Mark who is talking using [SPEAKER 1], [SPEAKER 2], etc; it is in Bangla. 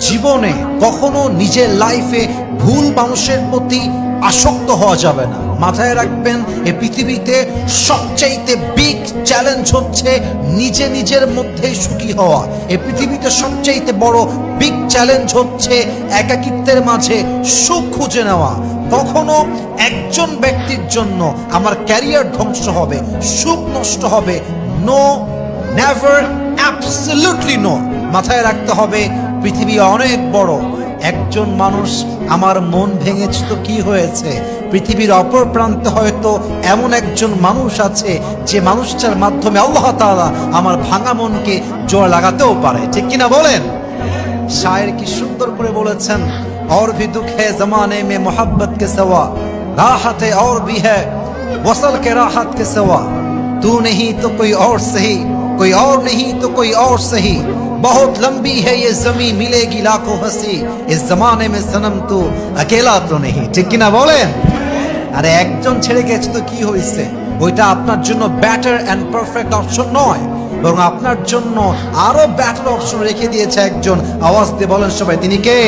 [SPEAKER 1] জীবনে কখনো নিজের লাইফে ভুল মানুষের প্রতি আসক্ত হওয়া যাবে না। মাথায় রাখবেন, এই পৃথিবীতে সবচাইতে বিগ চ্যালেঞ্জ হচ্ছে নিজের মধ্যেই সুখী হওয়া। এই পৃথিবীতে সবচাইতে বড় বিগ চ্যালেঞ্জ হচ্ছে একাকিত্বের মাঝে সুখ খুঁজে নেওয়া। কখনো একজন ব্যক্তির জন্য আমার ক্যারিয়ার ধ্বংস হবে, সুখ নষ্ট হবে, নো, নেভার, অ্যাবসলিউটলি নো। মাথায় রাখতে হবে পৃথিবী অনেক বড়। একজন মানুষ আমার মন ভেঙেছে তো কি হয়েছে, পৃথিবীর অপর প্রান্তে হয়তো এমন একজন মানুষ আছে যে মানুষটার মাধ্যমে আল্লাহ তাআলা আমার ভাঙা মনকে জোড়া লাগাতেও পারে। ঠিক কিনা বলেন? শায়ের কি সুন্দর করে বলেছেন, और भी दुख है जमाने में मोहब्बत के सिवा, राहत है और भी है वसल के राहत के सिवा, तू नहीं तो कोई और सही, कोई और नहीं तो कोई और सही, बहुत लंबी है ये जमीन मिलेगी लाखों हंसी, इस जमाने में सनम तू अकेला तो नहीं। ঠিক কিনা বলেন? আরে একজন ছেড়ে গেছে তো কি হয়েছে, ওইটা আপনার জন্য বেটার এন্ড পারফেক্ট অপশন নয়, বরং আপনার জন্য আরো বেটার অপশন রেখে দিয়েছে একজন। আওয়াজ দিয়ে বলেন সবাই, তিনি কে?